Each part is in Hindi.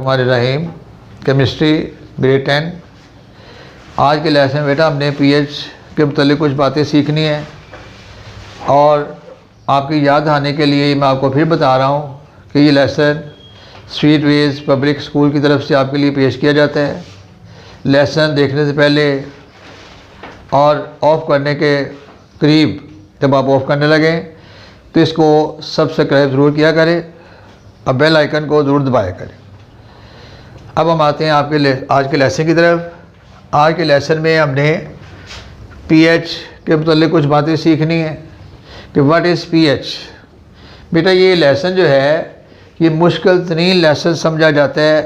हमारे रहीम केमिस्ट्री ग्रेड 10। आज के लेसन में बेटा हमने पीएच के मतलब कुछ बातें सीखनी है और आपकी याद आने के लिए मैं आपको फिर बता रहा हूँ कि ये lesson sweet ways public school की तरफ से आपके लिए पेश किया जाता है। लेसन देखने से पहले और ऑफ़ करने के करीब जब आप ऑफ़ करने लगें तो इसको सब्सक्राइब ज़रूर किया करें और बेल आइकन को ज़रूर दबाया करें। अब हम आते हैं आपके आज के लेसन की तरफ। आज के लेसन में हमने पीएच के मतलब कुछ बातें सीखनी है कि व्हाट इज़ पीएच। बेटा ये लेसन जो है ये मुश्किल तरीन लेसन समझा जाता है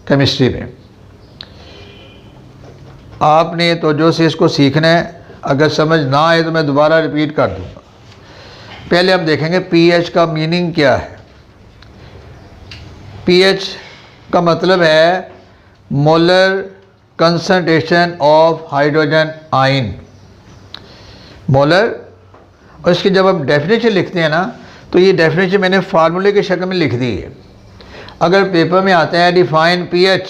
केमिस्ट्री में। आपने तो जो से इसको सीखना है, अगर समझ ना आए तो मैं दोबारा रिपीट कर दूँगा। पहले हम देखेंगे पीएच का मीनिंग क्या है। पीएच का मतलब है molar concentration of hydrogen ion. Molar, और इसकी जब हम डेफिनेशन लिखते हैं ना तो ये डेफिनेशन मैंने फार्मूले की शक्ल में लिख दी है। अगर पेपर में आता है डिफाइन पीएच,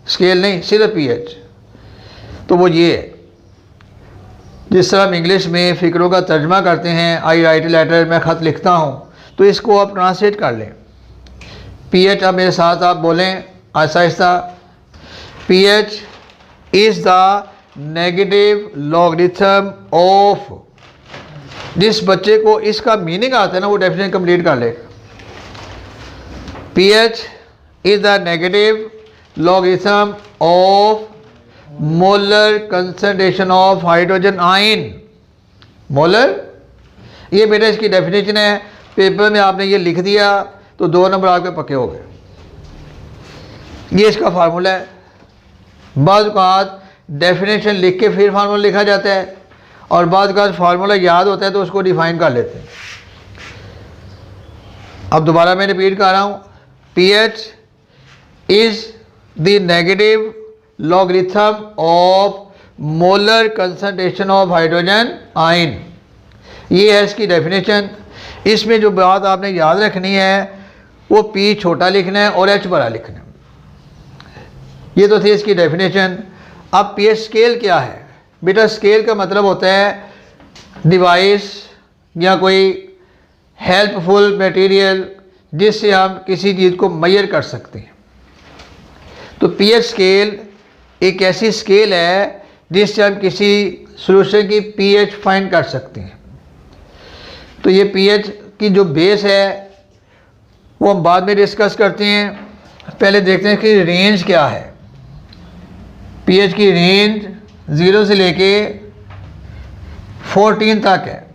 स्केल नहीं सिर्फ पीएच, तो वो ये है। जिस तरह हम इंग्लिश में फ़िक्रों का तर्जमा करते हैं, आई राइट लेटर, मैं ख़त लिखता हूँ, तो इसको आप ट्रांसलेट कर लें। पीएच, अब मेरे साथ आप बोलें Aahista Aahista. PH is the negative logarithm of. जिस बच्चे को इसका मीनिंग आता है ना वो डेफिनेशन कंप्लीट कर ले। PH is the negative logarithm of molar concentration of hydrogen ion. Molar, ये बेटा इसकी डेफिनेशन है। पेपर में आपने ये लिख दिया तो 2 नंबर आपके पक्के हो गए। ये इसका फार्मूला है। बाद औक़ात डेफिनेशन लिख के फिर फार्मूला लिखा जाता है और बाद औक़ात फार्मूला याद होता है तो उसको डिफाइन कर लेते हैं। अब दोबारा मैं रिपीट कर रहा हूँ। PH is the negative logarithm of molar concentration of hydrogen ion. ये है इसकी डेफिनेशन। इसमें जो बात आपने याद रखनी है वो पी छोटा लिखना है और एच बड़ा लिखना है। ये तो थी इसकी डेफिनेशन। अब पीएच स्केल क्या है बेटा? स्केल का मतलब होता है डिवाइस या कोई हेल्पफुल मटेरियल जिससे हम किसी चीज़ को मेजर कर सकते हैं। तो पीएच स्केल एक ऐसी स्केल है जिससे हम किसी सॉल्यूशन की पीएच फाइंड कर सकते हैं। तो ये पीएच की जो बेस है वो हम बाद में डिस्कस करते हैं। पहले देखते हैं कि रेंज क्या है। पीएच की रेंज 0 से लेके 14 तक है।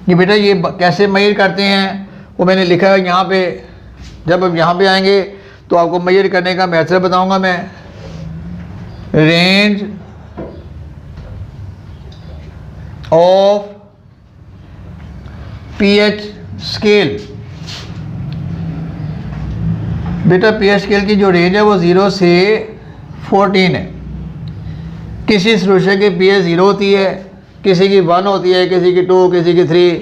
ये बेटा ये कैसे मेजर करते हैं वो मैंने लिखा है यहाँ पे। जब हम यहाँ पे आएंगे तो आपको मेजर करने का मेथड बताऊँगा मैं। Range of pH scale. बेटा पीएच स्केल की जो रेंज है वो 0 से 14 है। किसी सॉल्यूशन की पीएच 0 होती है, किसी की 1 होती है, किसी की 2, किसी की 3,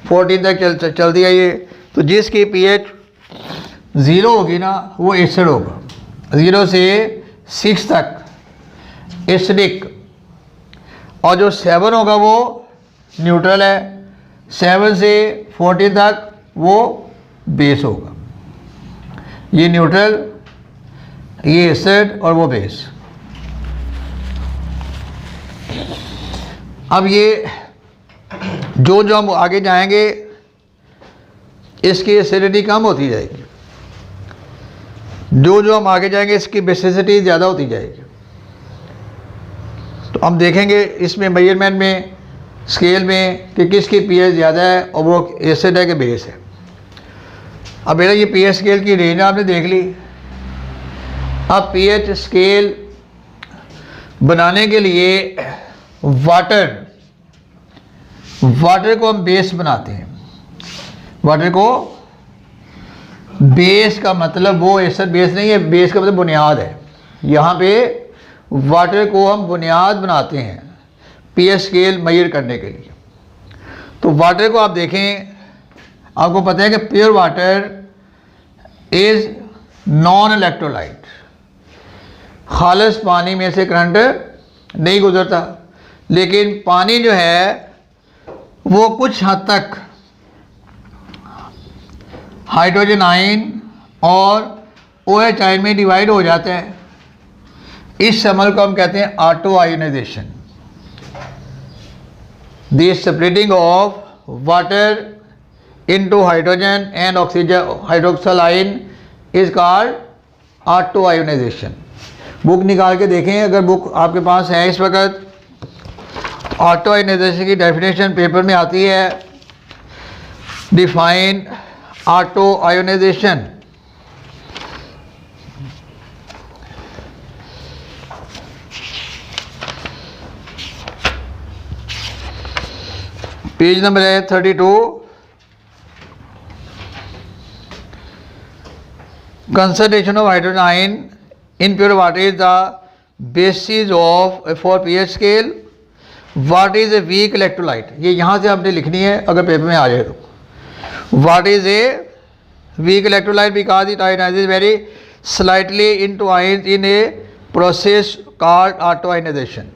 14 तक चलती है ये। तो जिसकी पीएच 0 होगी ना वो एसिड होगा। 0 से 6 तक एसिडिक, और जो 7 होगा वो न्यूट्रल है। 7 से 14 तक वो बेस होगा। ये न्यूट्रल, ये एसिड और वो बेस। अब ये जो जो हम आगे जाएंगे इसकी एसिडिटी कम होती जाएगी। जो जो हम आगे जाएंगे इसकी बेसिसिटी ज़्यादा होती जाएगी। तो हम देखेंगे इसमें मेजरमेंट में, स्केल में कि किसकी पीएच ज़्यादा है और वो एसिड है कि बेस है। अब बेटा ये पीएच स्केल की रेंज आपने देख ली। अब पीएच स्केल बनाने के लिए वाटर को हम बेस बनाते हैं। वाटर को बेस का मतलब वो एसिड बेस नहीं है, बेस का मतलब बुनियाद है। यहाँ पे वाटर को हम बुनियाद बनाते हैं पीएच स्केल मेजर करने के लिए। तो वाटर को आप देखें, आपको पता है कि pure water is non electrolyte. खालिस पानी में से करंट नहीं गुजरता, लेकिन पानी जो है वो कुछ हद तक हाइड्रोजन आयन और OH आयन में डिवाइड हो जाता है। इस अमल को हम कहते हैं auto ionisation. The splitting of water into hydrogen and oxygen hydroxyl ion is called auto ionisation. Book निकाल के देखें, अगर बुक आपके पास है इस वक्त, ऑटो आयोनाइजेशन की डेफिनेशन पेपर में आती है। Define auto ionisation. Page number है 32। Concentration of hydrogen ion in pure water is the basis of for pH scale. What is a weak electrolyte, ये यहाँ से आपने लिखनी है अगर पेपर में आ जाए तो। What is a weak electrolyte because it ionises very slightly into ions in a process called auto ionisation.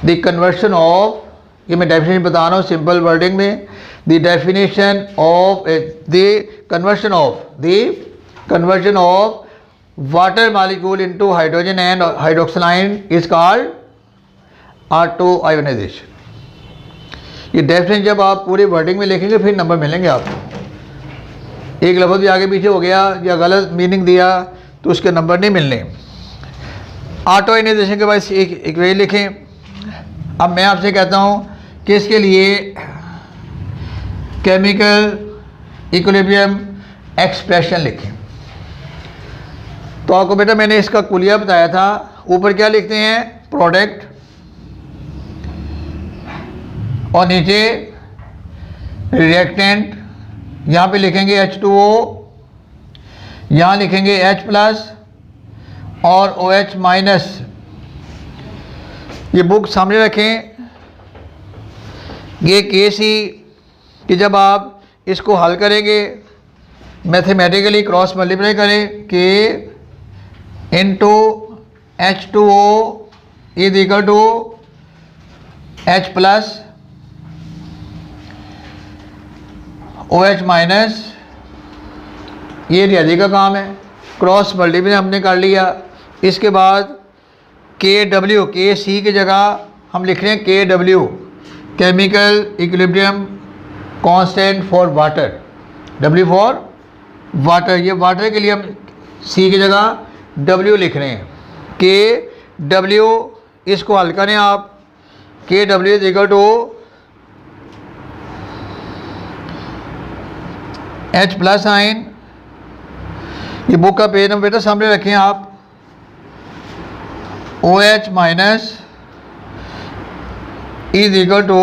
The conversion of, ये मैं डेफिनेशन बता रहा हूँ सिंपल वर्डिंग में। The definition of the conversion of water molecule into hydrogen and hydroxyl ion is called auto ionisation. ये डेफिनेशन जब आप पूरी वर्डिंग में लिखेंगे फिर नंबर मिलेंगे आपको। एक लफ्ज़ भी आगे पीछे हो गया या गलत मीनिंग दिया तो उसके नंबर नहीं मिलने। ऑटो आयोनाइजेशन के बाद एक वे लिखें। अब मैं आपसे कहता हूँ कि इसके लिए केमिकल इक्विलिब्रियम एक्सप्रेशन लिखें। तो आपको बेटा मैंने इसका कुलिया बताया था। ऊपर क्या लिखते हैं, प्रोडक्ट, और नीचे रिएक्टेंट। यहाँ पे लिखेंगे H2O, यहाँ लिखेंगे H+ और OH-। ये बुक सामने रखें। ये KC कि जब आप इसको हल करेंगे मैथमेटिकली क्रॉस मल्टीप्लाई करें K into H2O is equal to H+ OH-। ये रियाजी का काम है, क्रॉस मल्टीप्लाई हमने कर लिया। इसके बाद KW, KC की जगह हम लिख रहे हैं KW, chemical equilibrium constant for water, W for water. ये वाटर के लिए हम C की जगह W लिख रहे हैं। KW, इसको हल करें आप। KW is equal to H+ ion. ये बुक का पेज नंबर बेटा सामने रखें आप। OH- is equal to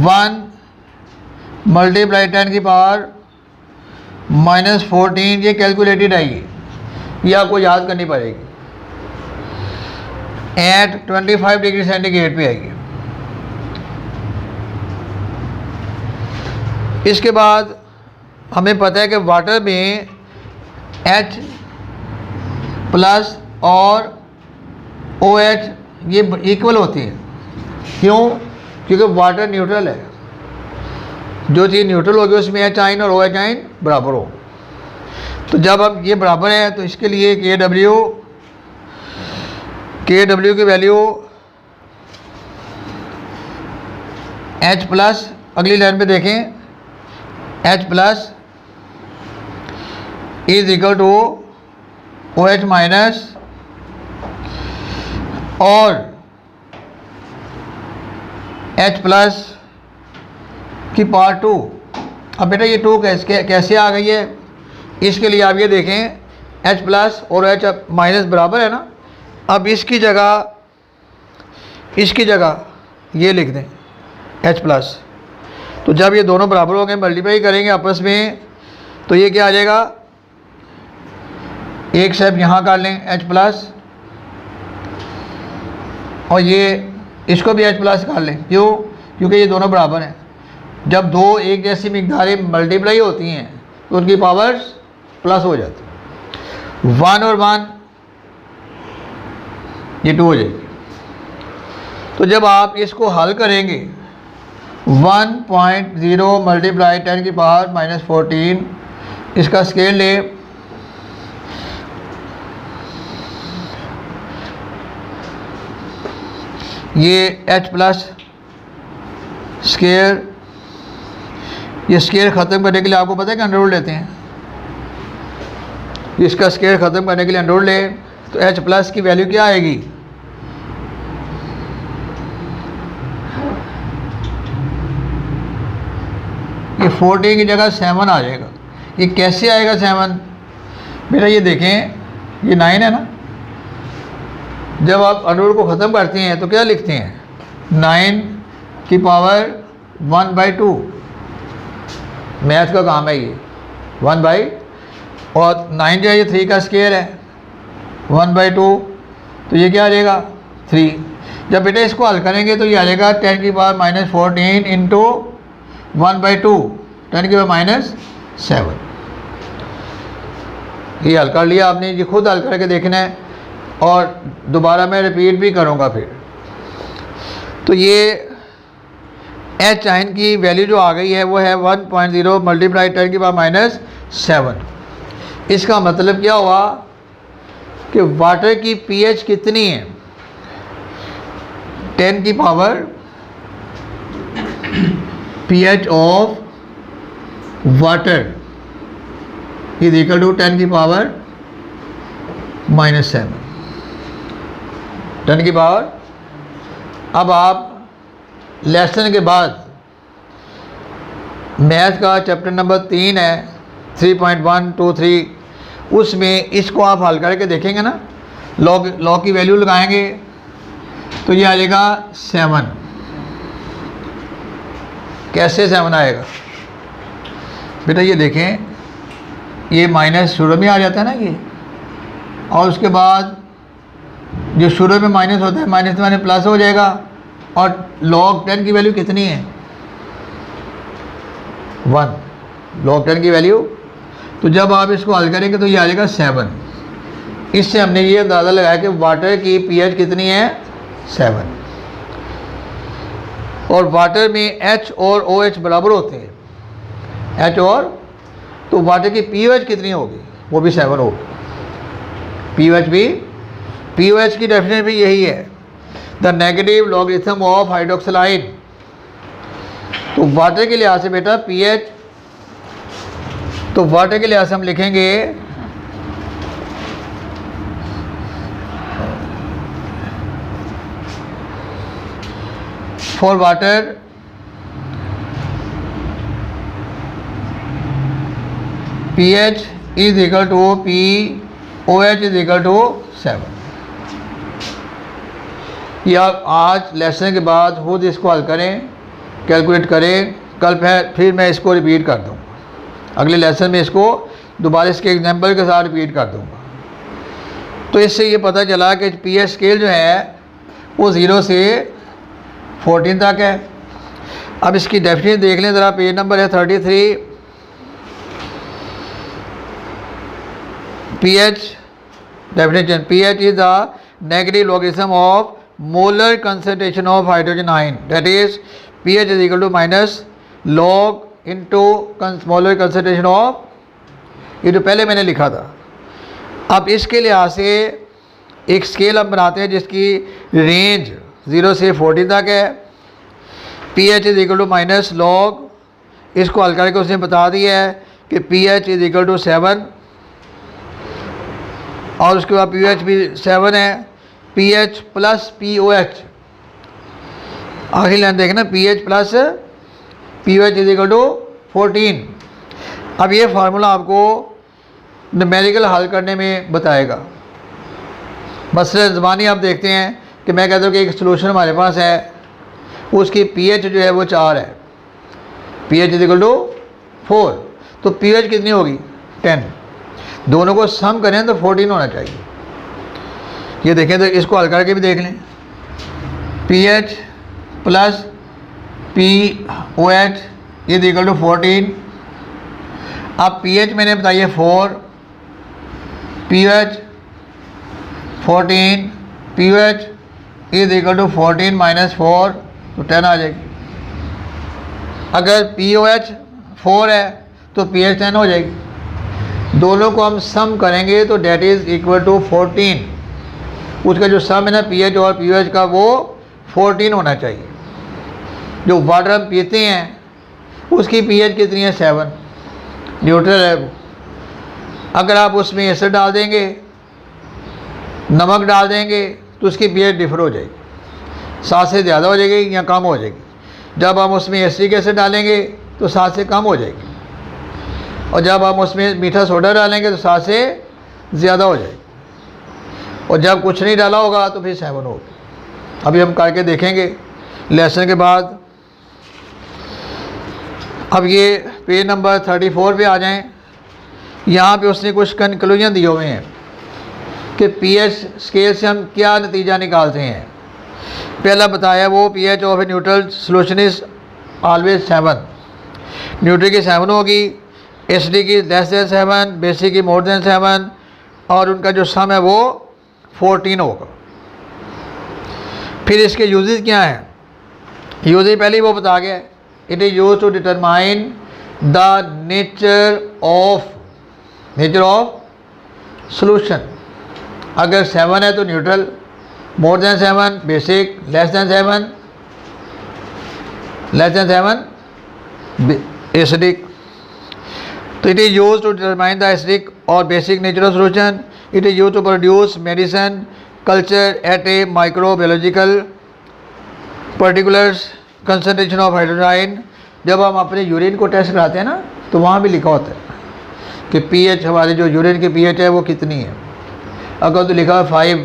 1 multiply 10 की पावर -14। ये कैलकुलेटेड आएगी, ये आपको याद करनी पड़ेगी। एट 25 डिग्री सेंटीग्रेड पे आएगी। इसके बाद हमें पता है कि वाटर में H+ और OH ये इक्वल होती है। क्यों? क्योंकि वाटर न्यूट्रल है। जो चीज़ न्यूट्रल होगी उसमें H आयन और OH आयन बराबर हो। तो जब अब ये बराबर है तो इसके लिए KW की वैल्यू H+, अगली लाइन पे देखें, H+ is equal to OH- और H+ की पावर 2। अब बेटा ये 2 कैसे आ गई है, इसके लिए आप ये देखें H+ और OH- बराबर है ना। अब इसकी जगह ये लिख दें H+। तो जब ये दोनों बराबर हो गए मल्टीप्लाई करेंगे आपस में तो ये क्या आ जाएगा, एक स्टेप यहाँ कर लें H+ और ये इसको भी H+ कर लें। क्यों? क्योंकि ये दोनों बराबर हैं। जब दो एक जैसी मिकदारें मल्टीप्लाई होती हैं तो उनकी पावर्स प्लस हो जाती हैं। 1 और 1 ये 2 हो जाएगी। तो जब आप इसको हल करेंगे 1.0 मल्टीप्लाई 10 की पावर -14, इसका स्केल ले, ये h प्लस स्केयर, ये स्केयर ख़त्म करने के लिए आपको पता है कि अंडर रूट लेते हैं। इसका स्केयर ख़त्म करने के लिए अंडर रूट ले तो h प्लस की वैल्यू क्या आएगी? ये 14 की जगह 7 आ जाएगा। ये कैसे आएगा 7? बेटा ये देखें, ये 9 है ना, जब आप अंडर रूट को ख़त्म करते हैं तो क्या लिखते हैं? 9 की पावर 1/2। मैथ का काम है ये, 1/, और 9 जो है ये 3 का स्केयर है, 1/2, तो ये क्या आ जाएगा? 3। जब बेटा इसको हल करेंगे तो ये आ जाएगा 10 की पावर -14 इंटू 1/2, 10 की पावर -7। ये हल कर लिया आपने, ये खुद हल करके देखना है और दोबारा मैं रिपीट भी करूँगा फिर। तो ये एच आइन की वैल्यू जो आ गई है वो है 1.0 मल्टीप्लाई 10 की पावर -7। इसका मतलब क्या हुआ कि वाटर की पीएच कितनी है? 10 की power pH of water is equal to 10 की पावर -7, 10 की पावर। अब आप लेसन के बाद मैथ का चैप्टर नंबर 3 है 3.123, उसमें इसको आप हल करके देखेंगे ना, लॉग की वैल्यू लगाएंगे तो ये आ जाएगा 7। कैसे 7 आएगा? बेटा ये देखें, ये माइनस शुरू में आ जाता है ना ये, और उसके बाद जो शुरू में माइनस होता है माइनस में प्लस हो जाएगा, और log 10 की वैल्यू कितनी है? 1 log 10 की वैल्यू। तो जब आप इसको हल करेंगे तो ये आ जाएगा 7। इससे हमने ये अंदाज़ा लगाया कि वाटर की pH कितनी है? 7। और वाटर में H और OH बराबर होते हैं, H और, तो वाटर की pH कितनी होगी? वो भी 7 होगी। pH भी, pOH की डेफिनेशन भी यही है, the negative logarithm of hydroxyl ion. तो वाटर के लिहाज से बेटा pH, तो वाटर के लिहाज से हम लिखेंगे for water pH is equal to POH is equal to 7। या आज लेसन के बाद खुद इसको हल करें, कैलकुलेट करें, कल फिर मैं इसको रिपीट कर दूँगा, अगले लेसन में इसको दोबारा इसके एग्जांपल के साथ रिपीट कर दूँगा। तो इससे ये पता चला कि pH स्केल जो है वो 0 से 14 तक है। अब इसकी डेफिनेशन देख लें ज़रा, पेज नंबर है 33। pH definition, pH is the negative logarithm of molar concentration of hydrogen ion, that is pH is equal to minus log into molar concentration of, ये तो पहले मैंने लिखा था। अब इसके लिहाज से एक स्केल हम बनाते हैं जिसकी रेंज 0 से 14 तक है। pH is equal to minus log, इसको हल करके उसने बता दिया है कि pH इज इक्वल टू 7, और उसके बाद pH भी 7 है, pH प्लस POH, आखिरी लाइन देखना, pH plus POH is equal to 14। अब ये फार्मूला आपको न्यूमेरिकल हल करने में बताएगा। मसले ज़बानी आप देखते हैं कि मैं कहता हूँ कि एक सलूशन हमारे पास है, उसकी pH जो है वो 4 है, pH इज इक्वल टू 4, तो pH कितनी होगी? 10। दोनों को सम करें तो 14 होना चाहिए। ये देखें तो इसको हल करके भी देख लें, pH plus POH is equal to 14। अब pH मैंने बताइए 4, pH 14, pH is equal to 14 minus 4 तो 10 आ जाएगी। अगर POH 4 है तो pH 10 हो जाएगी। दोनों को हम सम करेंगे तो डेट इज़ इक्वल टू 14। उसका जो सम है ना pH और POH का वो 14 होना चाहिए। जो वाटर हम पीते हैं उसकी pH कितनी है 7, न्यूट्रल है वो। अगर आप उसमें एसिड डाल देंगे, नमक डाल देंगे तो उसकी pH डिफर हो जाएगी, 7 से ज़्यादा हो जाएगी या कम हो जाएगी। जब हम उसमें एसिटिक एसिड डालेंगे तो 7 से कम हो जाएगी, और जब हम उसमें मीठा सोडा डालेंगे तो 7 से ज़्यादा हो जाएगी, और जब कुछ नहीं डाला होगा तो फिर 7 होगी। अभी हम करके देखेंगे लेसन के बाद। अब ये पेज नंबर 34 पे आ जाएं। यहाँ पे उसने कुछ कंक्लूजन दिए हुए हैं कि pH स्केल से हम क्या नतीजा निकालते हैं। पहला बताया वो pH of a neutral solution is always 7, neutral की 7 होगी, एसिडिक की लेस देन 7, बेसिक की मोर देन 7, और उनका जो सम है वो 14 होगा। फिर इसके यूजेस क्या हैं? यूजेस पहले ही वो बता गया, it is use to determine the nature of solution. अगर 7 है तो neutral, more than 7 basic, less than 7 acidic. तो it is use to determine the acidic और basic nature of solution. It is use to produce medicine culture at a microbiological particulars concentration of hydrogen. जब हम अपने यूरिन को टेस्ट कराते हैं ना तो वहाँ भी लिखा होता है कि pH, हमारे जो यूरिन की pH है वो कितनी है। अगर तो लिखा है 5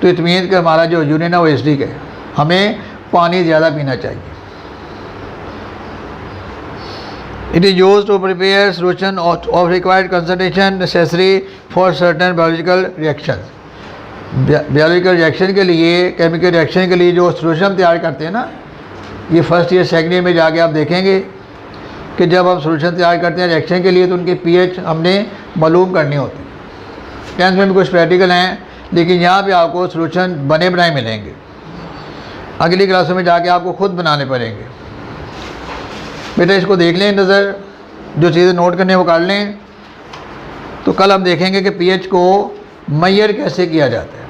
तो इट मीन कि हमारा जो यूरिन है वो एसिडिक है, हमें पानी ज़्यादा पीना चाहिए। It is use to prepare solution of required concentration necessary for certain biological reaction. Biological reaction के लिए, केमिकल रिएक्शन के लिए जो सोल्यूशन हम तैयार करते हैं ना, ये फर्स्ट ईयर सेकेंड ईयर में जाके आप देखेंगे कि जब हम सोल्यूशन तैयार करते हैं रिएक्शन के लिए तो उनके pH हमने मालूम करनी होती है। 10th में भी कुछ प्रैक्टिकल हैं, लेकिन यहाँ पे आपको सोल्यूशन बने बनाए मिलेंगे। अगली क्लासों में जाके आपको खुद बनाने पड़ेंगे। बेटा इसको देख लें नज़र, जो चीज़ें नोट करने वो कर लें। तो कल हम देखेंगे कि pH को मेजर कैसे किया जाता है।